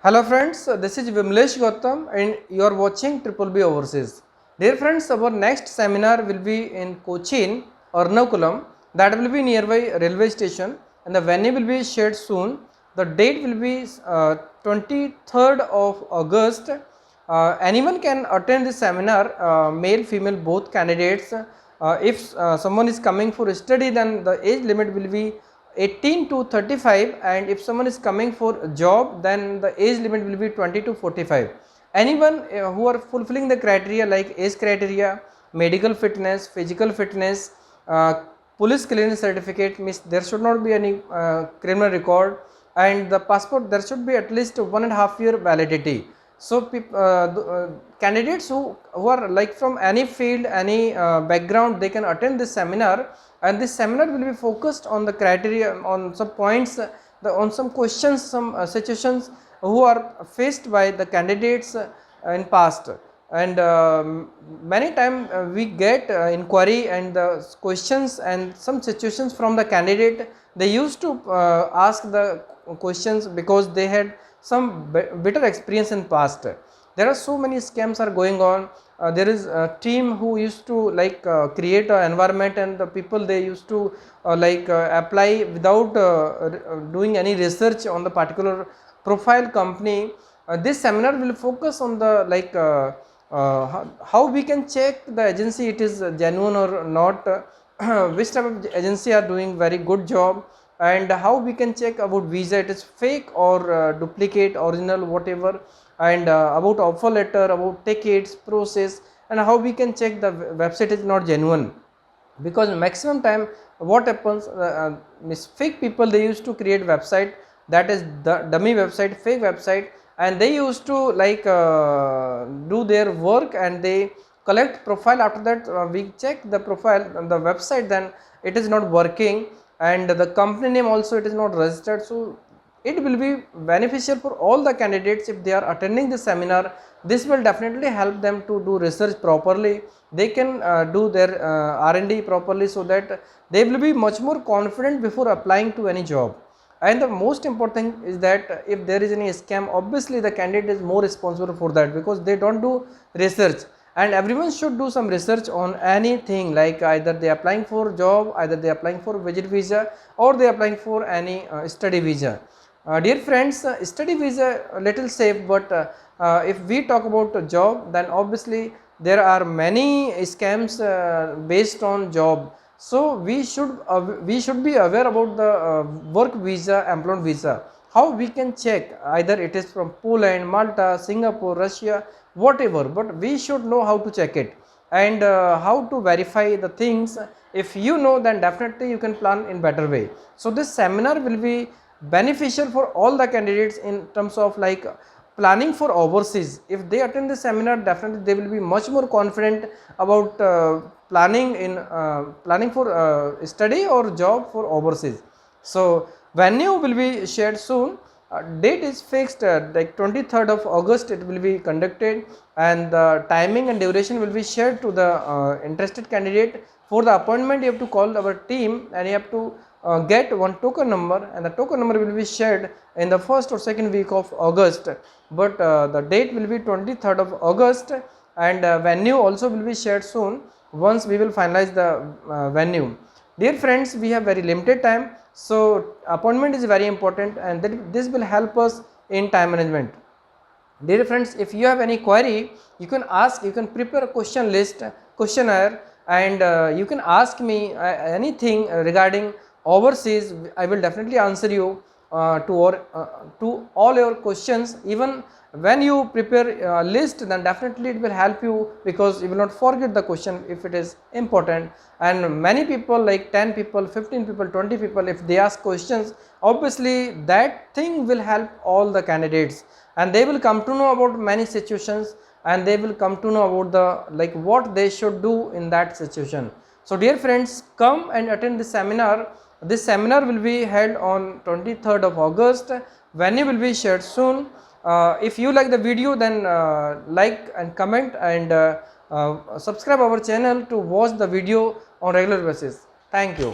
Hello friends, this is Vimlesh Gautam and you are watching Triple B Overseas. Dear friends, our next seminar will be in Cochin, Ernakulam, that will be nearby railway station, and the venue will be shared soon. The date will be 23rd of August. Anyone can attend this seminar, male, female, both candidates. If someone is coming for study, then the age limit will be 18 to 35, and if someone is coming for a job, then the age limit will be 20 to 45. Anyone who are fulfilling the criteria like age criteria, medical fitness, physical fitness, police clearance certificate, means there should not be any criminal record, and the passport there should be at least 1.5 year validity. So candidates who are like from any field, any background, they can attend this seminar, and this seminar will be focused on the criteria, on some points, on some questions, some situations who are faced by the candidates in past. And many times we get inquiry and the questions and some situations from the candidate. They used to ask the questions because they had some bitter experience in past. There are so many scams are going on. There is a team who used to create an environment, and the people they used to apply without doing any research on the particular profile company. This seminar will focus on the how we can check the agency it is genuine or not, which type of agency are doing very good job, and how we can check about visa it is fake or duplicate, original, whatever, and about offer letter, about tickets process, and how we can check the website is not genuine. Because maximum time what happens, fake people they used to create website, that is the dummy website, fake website, and they used to do their work and they collect profile. After that we check the profile on the website, then it is not working, and the company name also it is not registered. So it will be beneficial for all the candidates if they are attending the seminar. This will definitely help them to do research properly. They can do their R&D properly, so that they will be much more confident before applying to any job. And the most important thing is that if there is any scam, obviously the candidate is more responsible for that, because they don't do research. And everyone should do some research on anything, like either they are applying for job, either they are applying for visit visa, or they are applying for any study visa. Dear friends, study visa a little safe, but if we talk about a job, then obviously there are many scams based on job. So we should be aware about the work visa, employment visa. How we can check, either it is from Poland, Malta, Singapore, Russia, whatever, but we should know how to check it, and how to verify the things. If you know, then definitely you can plan in better way. So this seminar will be beneficial for all the candidates in terms of planning for overseas. If they attend the seminar, definitely they will be much more confident about planning for study or job for overseas. So venue will be shared soon. Date is fixed, like 23rd of August it will be conducted, and the timing and duration will be shared to the interested candidate. For the appointment you have to call our team, and you have to get one token number, and the token number will be shared in the first or second week of August. But the date will be 23rd of August, and venue also will be shared soon once we will finalize the venue. Dear friends, we have very limited time, so appointment is very important, and this will help us in time management. Dear friends, if you have any query, you can ask, you can prepare a question list, questionnaire, and you can ask me anything regarding overseas. I will definitely answer you to all your questions. Even when you prepare a list, then definitely it will help you, because you will not forget the question if it is important. And many people, like 10 people, 15 people, 20 people, if they ask questions, obviously that thing will help all the candidates, and they will come to know about many situations, and they will come to know about the what they should do in that situation. So dear friends, come and attend this seminar. This seminar will be held on 23rd of August. Venue will be shared soon. If you like the video, then like and comment, and subscribe our channel to watch the video on regular basis. Thank you.